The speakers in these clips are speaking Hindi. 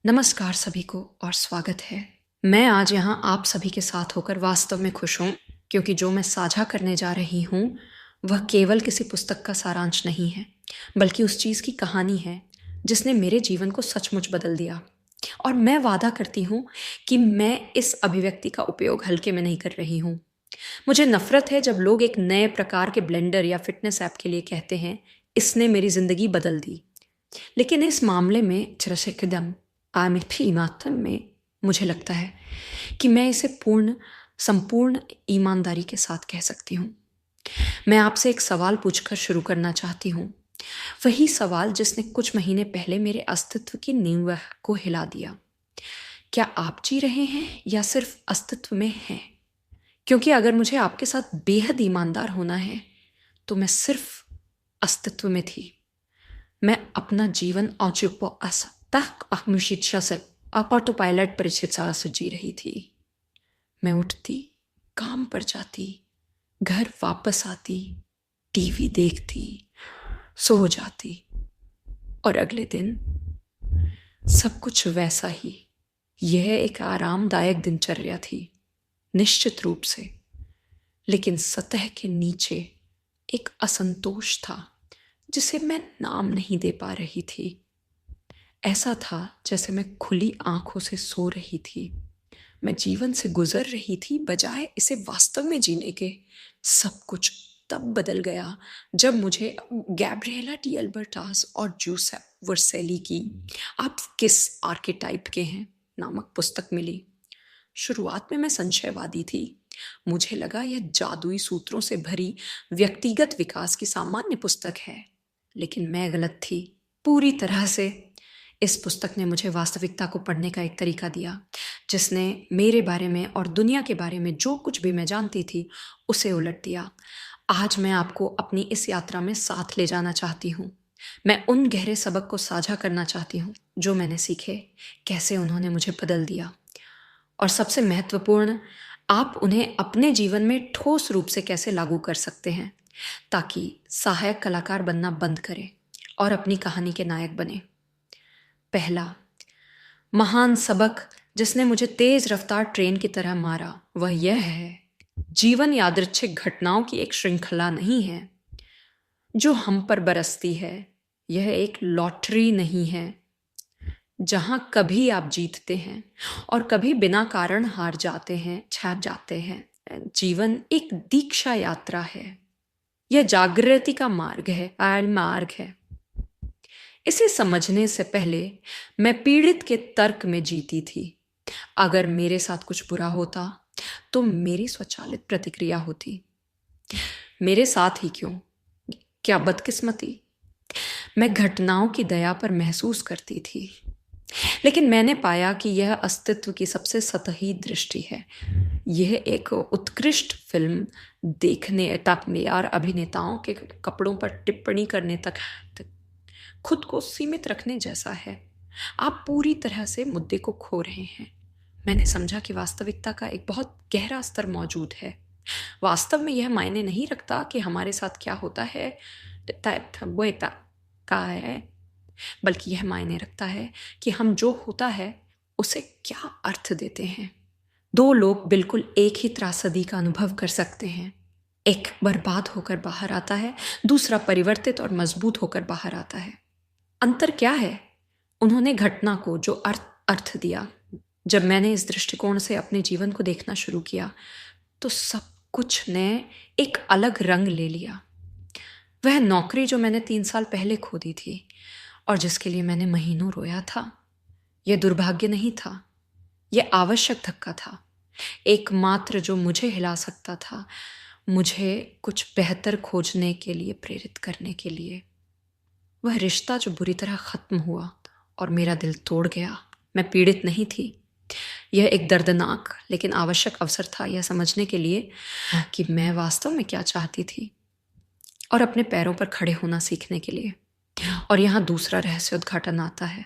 नमस्कार सभी को और स्वागत है। मैं आज यहाँ आप सभी के साथ होकर वास्तव में खुश हूँ क्योंकि जो मैं साझा करने जा रही हूँ वह केवल किसी पुस्तक का सारांश नहीं है, बल्कि उस चीज़ की कहानी है जिसने मेरे जीवन को सचमुच बदल दिया। और मैं वादा करती हूँ कि मैं इस अभिव्यक्ति का उपयोग हल्के में नहीं कर रही हूँ। मुझे नफरत है जब लोग एक नए प्रकार के ब्लेंडर या फिटनेस ऐप के लिए कहते हैं इसने मेरी ज़िंदगी बदल दी। लेकिन इस मामले में चरसकदम आमिर मातम में मुझे लगता है कि मैं इसे संपूर्ण ईमानदारी के साथ कह सकती हूँ। मैं आपसे एक सवाल पूछकर शुरू करना चाहती हूँ, वही सवाल जिसने कुछ महीने पहले मेरे अस्तित्व की नींव को हिला दिया। क्या आप जी रहे हैं या सिर्फ अस्तित्व में हैं? क्योंकि अगर मुझे आपके साथ बेहद ईमानदार होना है तो मैं सिर्फ अस्तित्व में थी। मैं अपना जीवन ऑटो पायलट परिचित से जी रही थी। मैं उठती, काम पर जाती, घर वापस आती, टीवी देखती, सो जाती और अगले दिन सब कुछ वैसा ही। यह एक आरामदायक दिनचर्या थी, निश्चित रूप से, लेकिन सतह के नीचे एक असंतोष था जिसे मैं नाम नहीं दे पा रही थी। ऐसा था जैसे मैं खुली आंखों से सो रही थी। मैं जीवन से गुजर रही थी बजाय इसे वास्तव में जीने के। सब कुछ तब बदल गया जब मुझे गैब्रिएला डी अल्बर्टास और जूसेप वर्सेली की आप किस आर्केटाइप के हैं नामक पुस्तक मिली। शुरुआत में मैं संशयवादी थी। मुझे लगा यह जादुई सूत्रों से भरी व्यक्तिगत विकास की सामान्य पुस्तक है, लेकिन मैं गलत थी, पूरी तरह से। इस पुस्तक ने मुझे वास्तविकता को पढ़ने का एक तरीका दिया जिसने मेरे बारे में और दुनिया के बारे में जो कुछ भी मैं जानती थी उसे उलट दिया। आज मैं आपको अपनी इस यात्रा में साथ ले जाना चाहती हूँ। मैं उन गहरे सबक को साझा करना चाहती हूँ जो मैंने सीखे, कैसे उन्होंने मुझे बदल दिया, और सबसे महत्वपूर्ण, आप उन्हें अपने जीवन में ठोस रूप से कैसे लागू कर सकते हैं ताकि सहायक कलाकार बनना बंद करें और अपनी कहानी के नायक बने। पहला महान सबक जिसने मुझे तेज रफ्तार ट्रेन की तरह मारा वह यह है, जीवन यादृच्छिक घटनाओं की एक श्रृंखला नहीं है जो हम पर बरसती है। यह एक लॉटरी नहीं है जहां कभी आप जीतते हैं और कभी बिना कारण हार जाते हैं, छाप जाते हैं। जीवन एक दीक्षा यात्रा है। यह जागृति का मार्ग है। इसे समझने से पहले मैं पीड़ित के तर्क में जीती थी। अगर मेरे साथ कुछ बुरा होता तो मेरी स्वचालित प्रतिक्रिया होती, मेरे साथ ही क्यों, क्या बदकिस्मती। मैं घटनाओं की दया पर महसूस करती थी, लेकिन मैंने पाया कि यह अस्तित्व की सबसे सतही दृष्टि है। यह एक उत्कृष्ट फिल्म देखने तक और अभिनेताओं के कपड़ों पर टिप्पणी करने तक खुद को सीमित रखने जैसा है। आप पूरी तरह से मुद्दे को खो रहे हैं। मैंने समझा कि वास्तविकता का एक बहुत गहरा स्तर मौजूद है। वास्तव में यह मायने नहीं रखता कि हमारे साथ क्या होता है वो का है, बल्कि यह मायने रखता है कि हम जो होता है उसे क्या अर्थ देते हैं। दो लोग बिल्कुल एक ही त्रासदी का अनुभव कर सकते हैं। एक बर्बाद होकर बाहर आता है, दूसरा परिवर्तित और मजबूत होकर बाहर आता है। अंतर क्या है? उन्होंने घटना को जो अर्थ दिया। जब मैंने इस दृष्टिकोण से अपने जीवन को देखना शुरू किया तो सब कुछ ने एक अलग रंग ले लिया। वह नौकरी जो मैंने 3 साल पहले खो दी थी और जिसके लिए मैंने महीनों रोया था, यह दुर्भाग्य नहीं था, यह आवश्यक धक्का था। एकमात्र जो मुझे हिला सकता था, मुझे कुछ बेहतर खोजने के लिए प्रेरित करने के लिए। वह रिश्ता जो बुरी तरह खत्म हुआ और मेरा दिल तोड़ गया। मैं पीड़ित नहीं थी। यह एक दर्दनाक लेकिन आवश्यक अवसर था यह समझने के लिए कि मैं वास्तव में क्या चाहती थी और अपने पैरों पर खड़े होना सीखने के लिए। और यहाँ दूसरा रहस्य उद्घाटन आता है।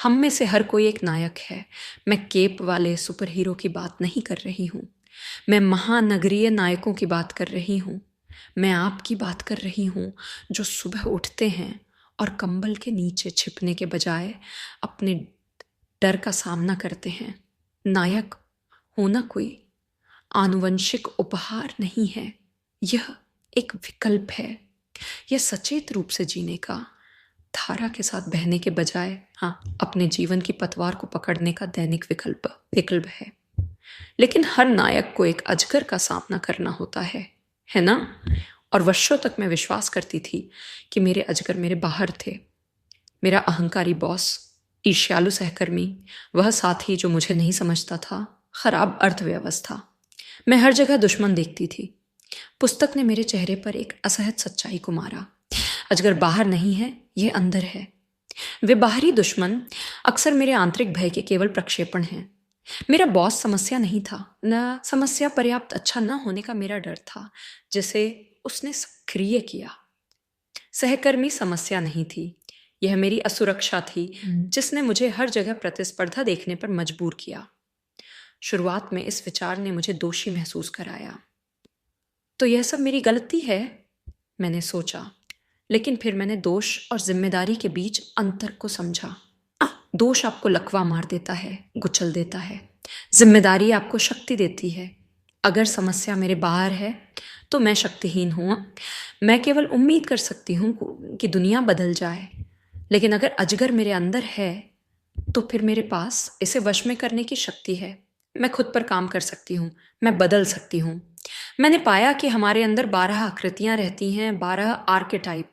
हम में से हर कोई एक नायक है। मैं केप वाले सुपर हीरो की बात नहीं कर रही हूँ। मैं महानगरीय नायकों की बात कर रही हूँ। मैं आपकी बात कर रही हूँ जो सुबह उठते हैं और कंबल के नीचे छिपने के बजाय अपने डर का सामना करते हैं। नायक होना कोई आनुवंशिक उपहार नहीं है, यह एक विकल्प है। यह सचेत रूप से जीने का, धारा के साथ बहने के बजाय अपने जीवन की पतवार को पकड़ने का दैनिक विकल्प है। लेकिन हर नायक को एक अजगर का सामना करना होता है ना? और वर्षों तक मैं विश्वास करती थी कि मेरे अजगर मेरे बाहर थे। मेरा अहंकारी बॉस, ईर्ष्यालु सहकर्मी, वह साथी जो मुझे नहीं समझता था, खराब अर्थव्यवस्था। मैं हर जगह दुश्मन देखती थी। पुस्तक ने मेरे चेहरे पर एक असहज सच्चाई को मारा। अजगर बाहर नहीं है, यह अंदर है। वे बाहरी दुश्मन अक्सर मेरे आंतरिक भय के केवल प्रक्षेपण हैं। मेरा बॉस समस्या नहीं था, न समस्या पर्याप्त अच्छा न होने का मेरा डर था, जिसे उसने सक्रिय किया। सहकर्मी समस्या नहीं थी, यह मेरी असुरक्षा थी जिसने मुझे हर जगह प्रतिस्पर्धा देखने पर मजबूर किया। शुरुआत में इस विचार ने मुझे दोषी महसूस कराया। तो यह सब मेरी गलती है, मैंने सोचा। लेकिन फिर मैंने दोष और जिम्मेदारी के बीच अंतर को समझा। दोष आपको लकवा मार देता है, कुचल देता है। जिम्मेदारी आपको शक्ति देती है। अगर समस्या मेरे बाहर है तो मैं शक्तिहीन हूँ। मैं केवल उम्मीद कर सकती हूँ कि दुनिया बदल जाए। लेकिन अगर अजगर मेरे अंदर है तो फिर मेरे पास इसे वश में करने की शक्ति है। मैं खुद पर काम कर सकती हूँ, मैं बदल सकती हूँ। मैंने पाया कि हमारे अंदर 12 आकृतियाँ रहती हैं, 12 आर्केटाइप।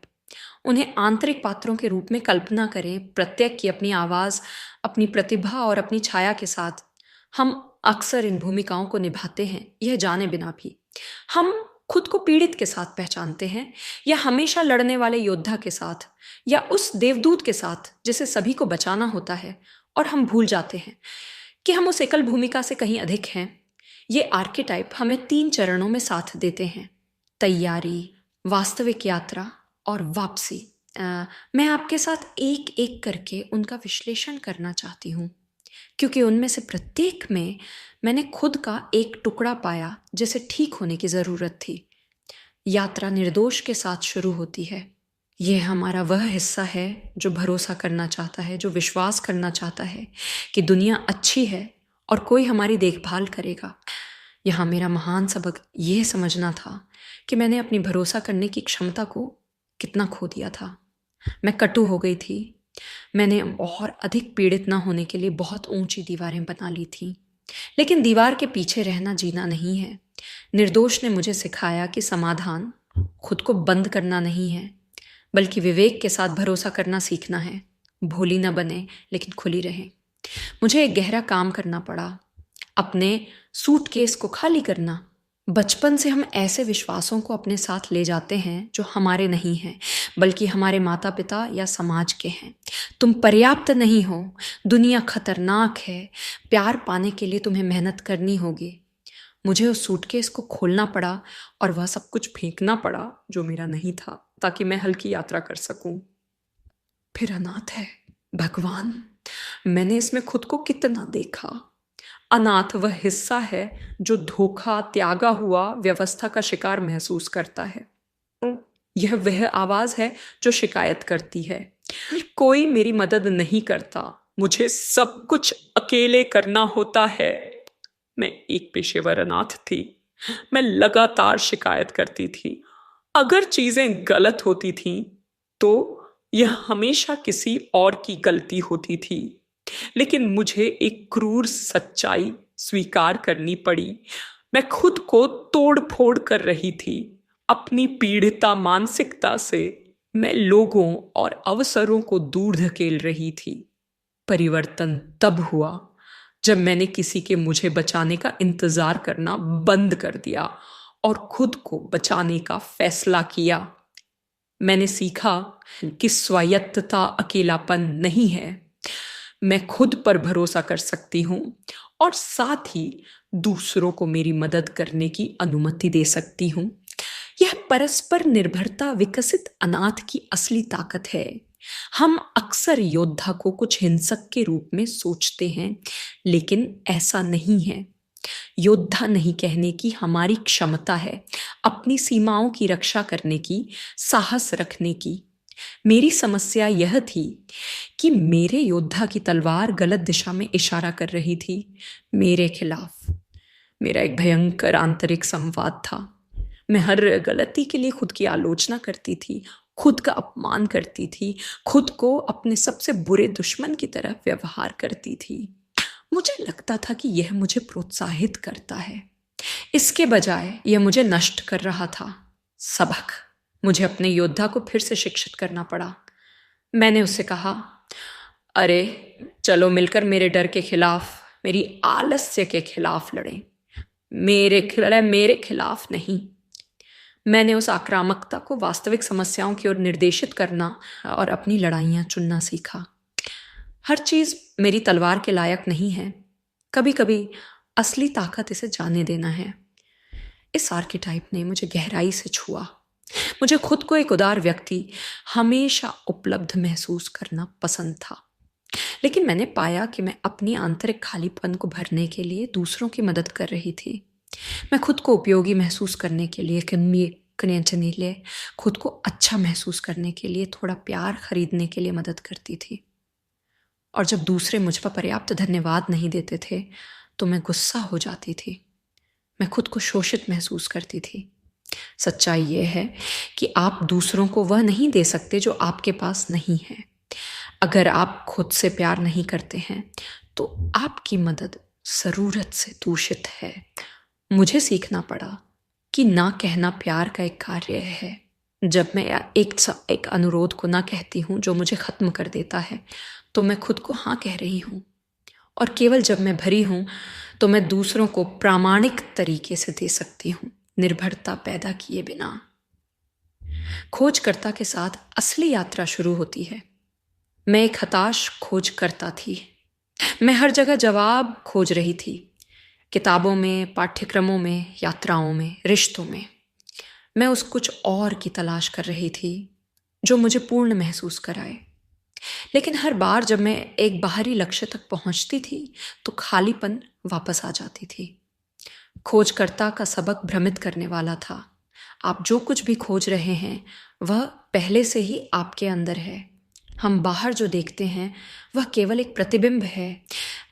उन्हें आंतरिक पात्रों के रूप में कल्पना करें। प्रत्येक की अपनी आवाज़, अपनी प्रतिभा और अपनी छाया के साथ हम अक्सर इन भूमिकाओं को निभाते हैं, यह जाने बिना भी। हम खुद को पीड़ित के साथ पहचानते हैं, या हमेशा लड़ने वाले योद्धा के साथ, या उस देवदूत के साथ जिसे सभी को बचाना होता है। और हम भूल जाते हैं कि हम उस एकल भूमिका से कहीं अधिक हैं। ये आर्केटाइप हमें 3 चरणों में साथ देते हैं: तैयारी, वास्तविक यात्रा और वापसी। मैं आपके साथ एक एक करके उनका विश्लेषण करना चाहती हूँ, क्योंकि उनमें से प्रत्येक में मैंने खुद का एक टुकड़ा पाया जिसे ठीक होने की ज़रूरत थी। यात्रा निर्दोष के साथ शुरू होती है। यह हमारा वह हिस्सा है जो भरोसा करना चाहता है, जो विश्वास करना चाहता है कि दुनिया अच्छी है और कोई हमारी देखभाल करेगा। यहाँ मेरा महान सबक यह समझना था कि मैंने अपनी भरोसा करने की क्षमता को कितना खो दिया था। मैं कटु हो गई थी। मैंने और अधिक पीड़ित ना होने के लिए बहुत ऊंची दीवारें बना ली थी। लेकिन दीवार के पीछे रहना जीना नहीं है। निर्दोष ने मुझे सिखाया कि समाधान खुद को बंद करना नहीं है, बल्कि विवेक के साथ भरोसा करना सीखना है। भोली न बने, लेकिन खुली रहे। मुझे एक गहरा काम करना पड़ा, अपने सूटकेस को खाली करना। बचपन से हम ऐसे विश्वासों को अपने साथ ले जाते हैं जो हमारे नहीं हैं, बल्कि हमारे माता पिता या समाज के हैं। तुम पर्याप्त नहीं हो, दुनिया खतरनाक है, प्यार पाने के लिए तुम्हें मेहनत करनी होगी। मुझे उस सूटकेस को खोलना पड़ा और वह सब कुछ फेंकना पड़ा जो मेरा नहीं था, ताकि मैं हल्की यात्रा कर सकूं। फिर अनाथ है, भगवान, मैंने इसमें खुद को कितना देखा। अनाथ वह हिस्सा है जो धोखा, त्यागा हुआ व्यवस्था का शिकार महसूस करता है। यह वह आवाज है जो शिकायत करती है, कोई मेरी मदद नहीं करता, मुझे सब कुछ अकेले करना होता है। मैं एक पेशेवर अनाथ थी। मैं लगातार शिकायत करती थी। अगर चीजें गलत होती थीं, तो यह हमेशा किसी और की गलती होती थी। लेकिन मुझे एक क्रूर सच्चाई स्वीकार करनी पड़ी। मैं खुद को तोड़ फोड़ कर रही थी। अपनी पीड़िता मानसिकता से मैं लोगों और अवसरों को दूर धकेल रही थी। परिवर्तन तब हुआ जब मैंने किसी के मुझे बचाने का इंतजार करना बंद कर दिया और खुद को बचाने का फैसला किया। मैंने सीखा कि स्वायत्तता अकेलापन नहीं है। मैं खुद पर भरोसा कर सकती हूँ और साथ ही दूसरों को मेरी मदद करने की अनुमति दे सकती हूँ। यह परस्पर निर्भरता विकसित अनाथ की असली ताकत है। हम अक्सर योद्धा को कुछ हिंसक के रूप में सोचते हैं, लेकिन ऐसा नहीं है। योद्धा नहीं कहने की हमारी क्षमता है, अपनी सीमाओं की रक्षा करने की, साहस रखने की। मेरी समस्या यह थी कि मेरे योद्धा की तलवार गलत दिशा में इशारा कर रही थी मेरे खिलाफ। मेरा एक भयंकर आंतरिक संवाद था। मैं हर गलती के लिए खुद की आलोचना करती थी, खुद का अपमान करती थी, खुद को अपने सबसे बुरे दुश्मन की तरह व्यवहार करती थी। मुझे लगता था कि यह मुझे प्रोत्साहित करता है, इसके बजाय यह मुझे नष्ट कर रहा था। सबक, मुझे अपने योद्धा को फिर से शिक्षित करना पड़ा। मैंने उससे कहा, अरे चलो मिलकर मेरे डर के खिलाफ, मेरी आलस्य के खिलाफ लड़ें। मेरे खिलाफ नहीं। मैंने उस आक्रामकता को वास्तविक समस्याओं की ओर निर्देशित करना और अपनी लड़ाइयाँ चुनना सीखा। हर चीज़ मेरी तलवार के लायक नहीं है। कभी कभी असली ताकत इसे जाने देना है। इस आर्केटाइप ने मुझे गहराई से छुआ। मुझे खुद को एक उदार व्यक्ति हमेशा उपलब्ध महसूस करना पसंद था, लेकिन मैंने पाया कि मैं अपनी आंतरिक खालीपन को भरने के लिए दूसरों की मदद कर रही थी। मैं खुद को उपयोगी महसूस करने के लिए, खुद को अच्छा महसूस करने के लिए थोड़ा प्यार खरीदने के लिए मदद करती थी। और जब दूसरे मुझ पर पर्याप्त धन्यवाद नहीं देते थे तो मैं गुस्सा हो जाती थी। मैं खुद को शोषित महसूस करती थी। सच्चाई यह है कि आप दूसरों को वह नहीं दे सकते जो आपके पास नहीं है। अगर आप खुद से प्यार नहीं करते हैं तो आपकी मदद ज़रूरत से दूषित है। मुझे सीखना पड़ा कि ना कहना प्यार का एक कार्य है। जब मैं एक अनुरोध को ना कहती हूँ जो मुझे ख़त्म कर देता है, तो मैं खुद को हाँ कह रही हूँ। और केवल जब मैं भरी हूँ तो मैं दूसरों को प्रामाणिक तरीके से दे सकती हूँ, निर्भरता पैदा किए बिना। खोजकर्ता के साथ असली यात्रा शुरू होती है। मैं एक हताश खोजकर्ता थी। मैं हर जगह जवाब खोज रही थी, किताबों में, पाठ्यक्रमों में, यात्राओं में, रिश्तों में। मैं उस कुछ और की तलाश कर रही थी जो मुझे पूर्ण महसूस कराए। लेकिन हर बार जब मैं एक बाहरी लक्ष्य तक पहुंचती थी तो खालीपन वापस आ जाती थी। खोजकर्ता का सबक भ्रमित करने वाला था। आप जो कुछ भी खोज रहे हैं वह पहले से ही आपके अंदर है। हम बाहर जो देखते हैं वह केवल एक प्रतिबिंब है।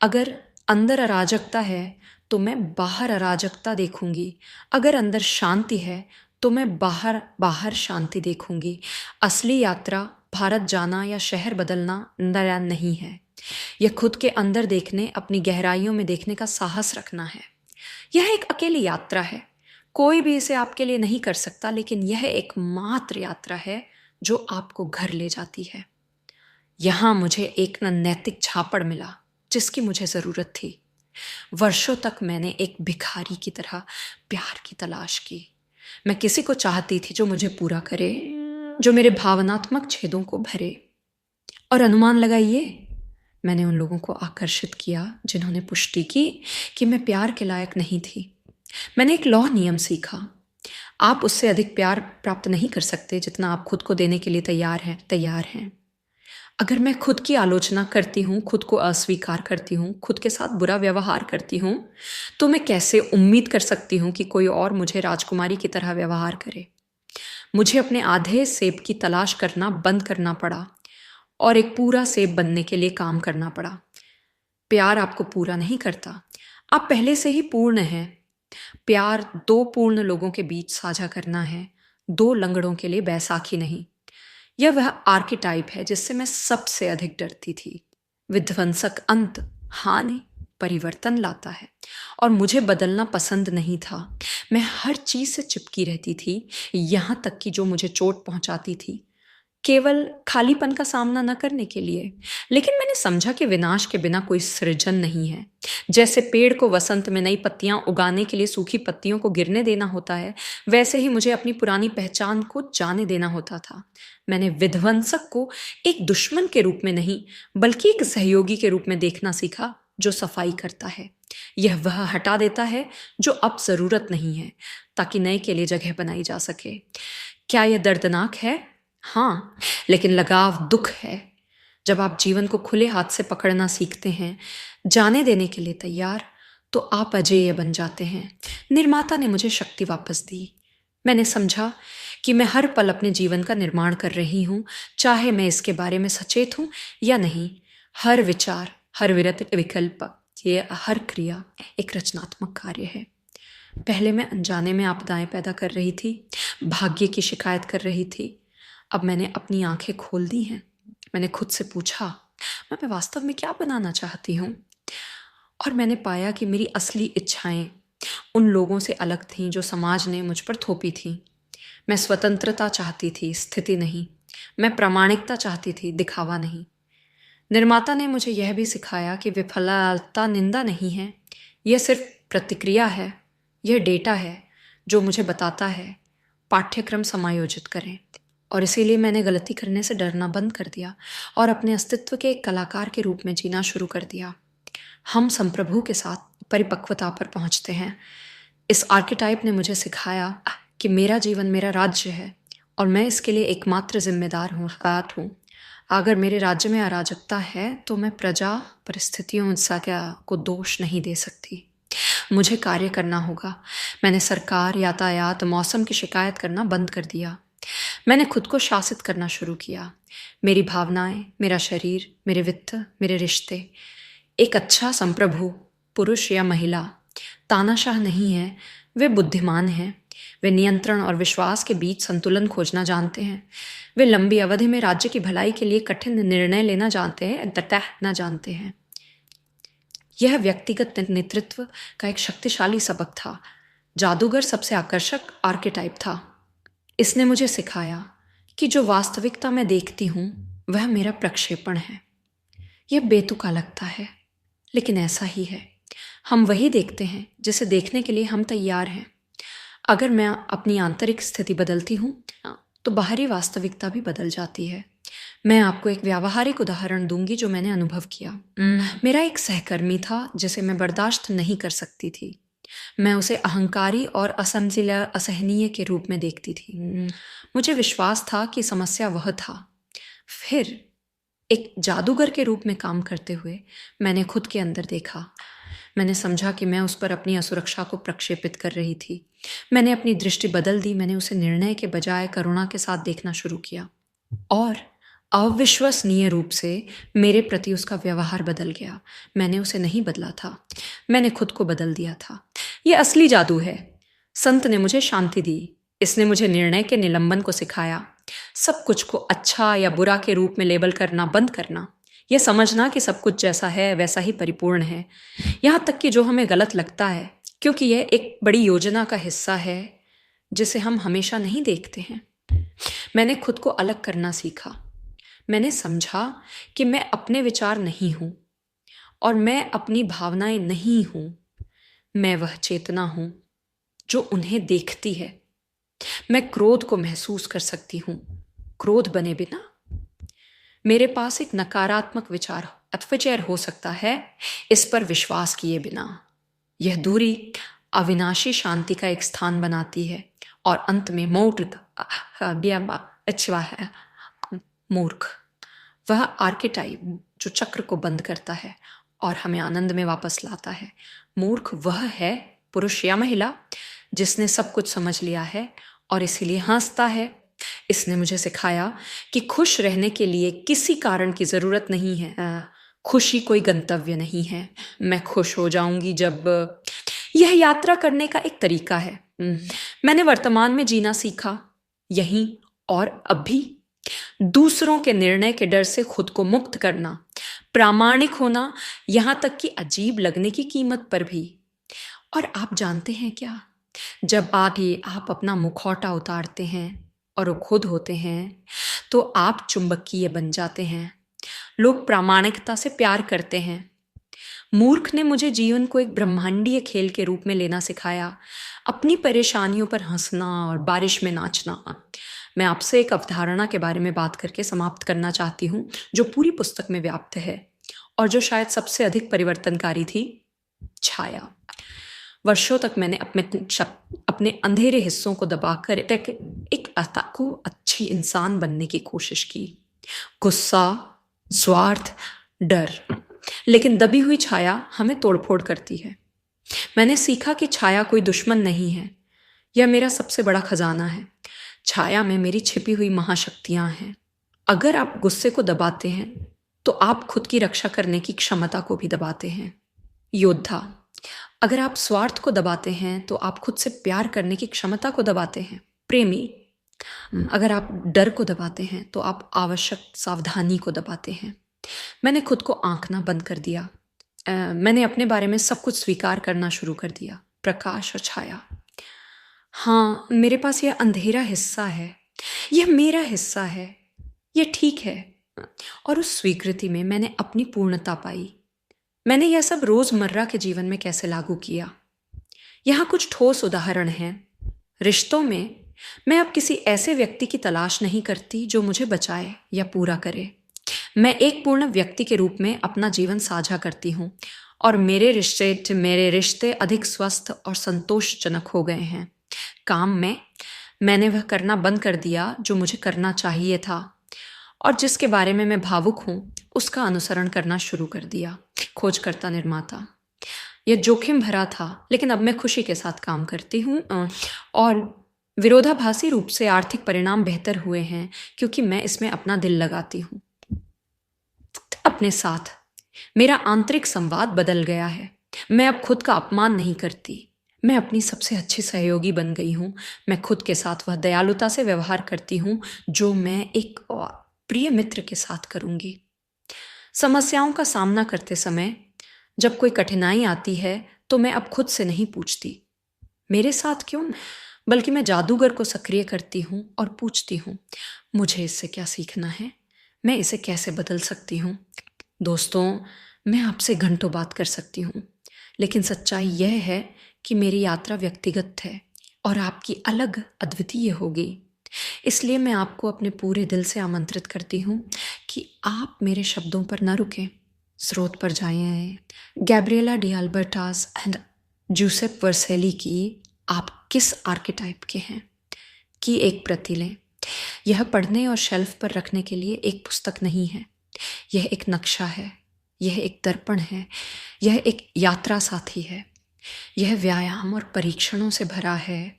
अगर अंदर अराजकता है तो मैं बाहर अराजकता देखूंगी। अगर अंदर शांति है तो मैं बाहर शांति देखूंगी। असली यात्रा भारत जाना या शहर बदलना नहीं है। यह खुद के अंदर देखने, अपनी गहराइयों में देखने का साहस रखना है। यह एक अकेली यात्रा है। कोई भी इसे आपके लिए नहीं कर सकता, लेकिन यह एकमात्र यात्रा है जो आपको घर ले जाती है। यहाँ मुझे एक नैतिक झापड़ मिला जिसकी मुझे ज़रूरत थी। वर्षों तक मैंने एक भिखारी की तरह प्यार की तलाश की। मैं किसी को चाहती थी जो मुझे पूरा करे, जो मेरे भावनात्मक छेदों को भरे। और अनुमान लगाइए, मैंने उन लोगों को आकर्षित किया जिन्होंने पुष्टि की कि मैं प्यार के लायक नहीं थी। मैंने एक लौह नियम सीखा, आप उससे अधिक प्यार प्राप्त नहीं कर सकते जितना आप खुद को देने के लिए तैयार हैं। अगर मैं खुद की आलोचना करती हूँ, खुद को अस्वीकार करती हूँ, खुद के साथ बुरा व्यवहार करती हूँ, तो मैं कैसे उम्मीद कर सकती हूँ कि कोई और मुझे राजकुमारी की तरह व्यवहार करे। मुझे अपने आधे सेब की तलाश करना बंद करना पड़ा और एक पूरा सेब बनने के लिए काम करना पड़ा। प्यार आपको पूरा नहीं करता, आप पहले से ही पूर्ण हैं। प्यार दो पूर्ण लोगों के बीच साझा करना है, दो लंगड़ों के लिए बैसाखी नहीं। यह वह आर्केटाइप है जिससे मैं सबसे अधिक डरती थी। विध्वंसक अंत हानि परिवर्तन लाता है और मुझे बदलना पसंद नहीं था। मैं हर चीज़ से चिपकी रहती थी, यहाँ तक कि जो मुझे चोट पहुँचाती थी, केवल खालीपन का सामना न करने के लिए। लेकिन मैंने समझा कि विनाश के बिना कोई सृजन नहीं है। जैसे पेड़ को वसंत में नई पत्तियां उगाने के लिए सूखी पत्तियों को गिरने देना होता है, वैसे ही मुझे अपनी पुरानी पहचान को जाने देना होता था। मैंने विध्वंसक को एक दुश्मन के रूप में नहीं, बल्कि एक सहयोगी के रूप में देखना सीखा जो सफाई करता है। यह वह हटा देता है जो अब ज़रूरत नहीं है, ताकि नए के लिए जगह बनाई जा सके। क्या यह दर्दनाक है? हाँ, लेकिन लगाव दुख है। जब आप जीवन को खुले हाथ से पकड़ना सीखते हैं, जाने देने के लिए तैयार, तो आप अजेय बन जाते हैं। निर्माता ने मुझे शक्ति वापस दी। मैंने समझा कि मैं हर पल अपने जीवन का निर्माण कर रही हूँ, चाहे मैं इसके बारे में सचेत हूँ या नहीं। हर विचार, हर विकल्प, ये हर क्रिया एक रचनात्मक कार्य है। पहले मैं अनजाने में आपदाएं पैदा कर रही थी, भाग्य की शिकायत कर रही थी। अब मैंने अपनी आंखें खोल दी हैं। मैंने खुद से पूछा, मैं वास्तव में क्या बनाना चाहती हूँ? और मैंने पाया कि मेरी असली इच्छाएं उन लोगों से अलग थीं जो समाज ने मुझ पर थोपी थीं। मैं स्वतंत्रता चाहती थी, स्थिति नहीं। मैं प्रामाणिकता चाहती थी, दिखावा नहीं। निर्माता ने मुझे यह भी सिखाया कि विफलता निंदा नहीं है, यह सिर्फ प्रतिक्रिया है। यह डेटा है जो मुझे बताता है पाठ्यक्रम समायोजित करें। और इसीलिए मैंने गलती करने से डरना बंद कर दिया और अपने अस्तित्व के एक कलाकार के रूप में जीना शुरू कर दिया। हम संप्रभु के साथ परिपक्वता पर पहुंचते हैं। इस आर्केटाइप ने मुझे सिखाया कि मेरा जीवन मेरा राज्य है और मैं इसके लिए एकमात्र जिम्मेदार हूँ। अगर मेरे राज्य में अराजकता है तो मैं प्रजा, परिस्थितियों को दोष नहीं दे सकती। मुझे कार्य करना होगा। मैंने सरकार, यातायात, मौसम की शिकायत करना बंद कर दिया। मैंने खुद को शासित करना शुरू किया। मेरी भावनाएं, मेरा शरीर, मेरे वित्त, मेरे रिश्ते। एक अच्छा संप्रभु, पुरुष या महिला, तानाशाह नहीं है। वे बुद्धिमान हैं। वे नियंत्रण और विश्वास के बीच संतुलन खोजना जानते हैं। वे लंबी अवधि में राज्य की भलाई के लिए कठिन निर्णय लेना जानते हैं। यह व्यक्तिगत नेतृत्व का एक शक्तिशाली सबक था। जादूगर सबसे आकर्षक आर्केटाइप था। इसने मुझे सिखाया कि जो वास्तविकता मैं देखती हूँ वह मेरा प्रक्षेपण है। यह बेतुका लगता है, लेकिन ऐसा ही है। हम वही देखते हैं जिसे देखने के लिए हम तैयार हैं। अगर मैं अपनी आंतरिक स्थिति बदलती हूँ तो बाहरी वास्तविकता भी बदल जाती है। मैं आपको एक व्यावहारिक उदाहरण दूंगी जो मैंने अनुभव किया। मेरा एक सहकर्मी था जिसे मैं बर्दाश्त नहीं कर सकती थी। मैं उसे अहंकारी और असहनीय के रूप में देखती थी। मुझे विश्वास था कि समस्या वह था। फिर एक जादूगर के रूप में काम करते हुए मैंने खुद के अंदर देखा। मैंने समझा कि मैं उस पर अपनी असुरक्षा को प्रक्षेपित कर रही थी। मैंने अपनी दृष्टि बदल दी। मैंने उसे निर्णय के बजाय करुणा के साथ देखना शुरू किया और अविश्वसनीय रूप से मेरे प्रति उसका व्यवहार बदल गया। मैंने उसे नहीं बदला था, मैंने खुद को बदल दिया था। यह असली जादू है। संत ने मुझे शांति दी। इसने मुझे निर्णय के निलंबन को सिखाया। सब कुछ को अच्छा या बुरा के रूप में लेबल करना बंद करना। यह समझना कि सब कुछ जैसा है वैसा ही परिपूर्ण है, यहाँ तक कि जो हमें गलत लगता है, क्योंकि यह एक बड़ी योजना का हिस्सा है जिसे हम हमेशा नहीं देखते हैं। मैंने खुद को अलग करना सीखा। मैंने समझा कि मैं अपने विचार नहीं हूँ और मैं अपनी भावनाएं नहीं हूँ। मैं वह चेतना हूँ जो उन्हें देखती है। मैं क्रोध को महसूस कर सकती हूँ, क्रोध बने बिना। मेरे पास एक नकारात्मक विचार अपविचार हो सकता है, इस पर विश्वास किए बिना। यह दूरी अविनाशी शांति का एक स्थान बनाती है और अंत में मूर्ख, वह आर्केटाइप जो चक्र को बंद करता है और हमें आनंद में वापस लाता है। मूर्ख वह है, पुरुष या महिला, जिसने सब कुछ समझ लिया है और इसीलिए हंसता है। इसने मुझे सिखाया कि खुश रहने के लिए किसी कारण की जरूरत नहीं है। खुशी कोई गंतव्य नहीं है। मैं खुश हो जाऊंगी जब। यह यात्रा करने का एक तरीका है। मैंने वर्तमान में जीना सीखा, यहीं और अभी। दूसरों के निर्णय के डर से खुद को मुक्त करना, प्रामाणिक होना, यहां तक कि अजीब लगने की कीमत पर भी। और आप जानते हैं क्या, जब आप अपना मुखौटा उतारते हैं और वो खुद होते हैं तो आप चुंबकीय बन जाते हैं। लोग प्रामाणिकता से प्यार करते हैं। मूर्ख ने मुझे जीवन को एक ब्रह्मांडीय खेल के रूप में लेना सिखाया, अपनी परेशानियों पर हंसना और बारिश में नाचना। मैं आपसे एक अवधारणा के बारे में बात करके समाप्त करना चाहती हूँ जो पूरी पुस्तक में व्याप्त है और जो शायद सबसे अधिक परिवर्तनकारी थी, छाया। वर्षों तक मैंने अपने अंधेरे हिस्सों को दबाकर एक अच्छी इंसान बनने की कोशिश की। गुस्सा, स्वार्थ, डर, लेकिन दबी हुई छाया हमें तोड़फोड़ करती है। मैंने सीखा कि छाया कोई दुश्मन नहीं है, यह मेरा सबसे बड़ा खजाना है। छाया में मेरी छिपी हुई महाशक्तियां हैं। अगर आप गुस्से को दबाते हैं तो आप खुद की रक्षा करने की क्षमता को भी दबाते हैं। योद्धा, अगर आप स्वार्थ को दबाते हैं तो आप खुद से प्यार करने की क्षमता को दबाते हैं। प्रेमी, अगर आप डर को दबाते हैं तो आप आवश्यक सावधानी को दबाते हैं। मैंने खुद को आंकना बंद कर दिया। मैंने अपने बारे में सब कुछ स्वीकार करना शुरू कर दिया। प्रकाश और छाया। हाँ, मेरे पास यह अंधेरा हिस्सा है, यह मेरा हिस्सा है, यह ठीक है। और उस स्वीकृति में मैंने अपनी पूर्णता पाई। मैंने यह सब रोजमर्रा के जीवन में कैसे लागू किया। यहाँ कुछ ठोस उदाहरण हैं। रिश्तों में मैं अब किसी ऐसे व्यक्ति की तलाश नहीं करती जो मुझे बचाए या पूरा करे। मैं एक पूर्ण व्यक्ति के रूप में अपना जीवन साझा करती हूँ और मेरे रिश्ते अधिक स्वस्थ और संतोषजनक हो गए हैं। काम में मैंने वह करना बंद कर दिया जो मुझे करना चाहिए था और जिसके बारे में मैं भावुक हूँ उसका अनुसरण करना शुरू कर दिया। खोजकर्ता निर्माता। यह जोखिम भरा था, लेकिन अब मैं खुशी के साथ काम करती हूँ और विरोधाभासी रूप से आर्थिक परिणाम बेहतर हुए हैं क्योंकि मैं इसमें अपना दिल लगाती हूँ। अपने साथ मेरा आंतरिक संवाद बदल गया है। मैं अब खुद का अपमान नहीं करती। मैं अपनी सबसे अच्छी सहयोगी बन गई हूँ। मैं खुद के साथ वह दयालुता से व्यवहार करती हूँ जो मैं एक प्रिय मित्र के साथ करूँगी। समस्याओं का सामना करते समय जब कोई कठिनाई आती है तो मैं अब खुद से नहीं पूछती मेरे साथ क्यों, बल्कि मैं जादूगर को सक्रिय करती हूँ और पूछती हूँ मुझे इससे क्या सीखना है, मैं इसे कैसे बदल सकती हूँ। दोस्तों, मैं आपसे घंटों बात कर सकती हूँ, लेकिन सच्चाई यह है कि मेरी यात्रा व्यक्तिगत है और आपकी अलग अद्वितीय होगी। इसलिए मैं आपको अपने पूरे दिल से आमंत्रित करती हूँ कि आप मेरे शब्दों पर न रुकें, स्रोत पर जाएं। गैब्रिएला डी अल्बर्टास एंड जूसेप वर्सेली की आप किस आर्केटाइप के हैं की एक प्रति लें। यह पढ़ने और शेल्फ पर रखने के लिए एक पुस्तक नहीं है, यह एक नक्शा है, यह एक दर्पण है, यह एक यात्रा साथी है। यह व्यायाम और परीक्षणों से भरा है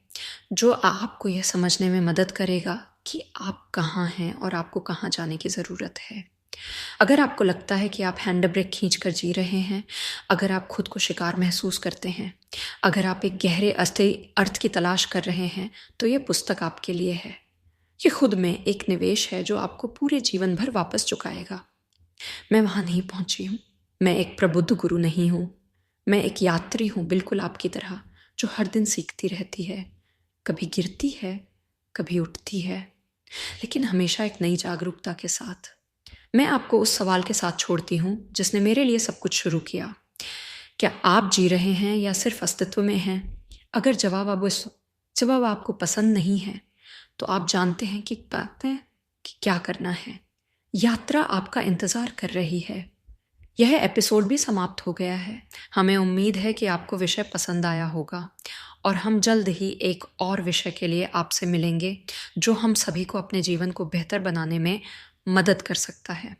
जो आपको यह समझने में मदद करेगा कि आप कहाँ हैं और आपको कहाँ जाने की ज़रूरत है। अगर आपको लगता है कि आप हैंड ब्रेक खींचकर जी रहे हैं, अगर आप खुद को शिकार महसूस करते हैं, अगर आप एक गहरे अर्थ की तलाश कर रहे हैं, तो यह पुस्तक आपके लिए है। ये खुद में एक निवेश है जो आपको पूरे जीवन भर वापस चुकाएगा। मैं वहाँ नहीं पहुँची हूँ। मैं एक प्रबुद्ध गुरु नहीं हूँ। मैं एक यात्री हूँ, बिल्कुल आपकी तरह, जो हर दिन सीखती रहती है। कभी गिरती है, कभी उठती है, लेकिन हमेशा एक नई जागरूकता के साथ। मैं आपको उस सवाल के साथ छोड़ती हूँ जिसने मेरे लिए सब कुछ शुरू किया। क्या आप जी रहे हैं या सिर्फ अस्तित्व में हैं? अगर जवाब आपको पसंद नहीं है तो आप जानते हैं कि क्या करना है। यात्रा आपका इंतज़ार कर रही है। यह एपिसोड भी समाप्त हो गया है। हमें उम्मीद है कि आपको विषय पसंद आया होगा और हम जल्द ही एक और विषय के लिए आपसे मिलेंगे जो हम सभी को अपने जीवन को बेहतर बनाने में मदद कर सकता है।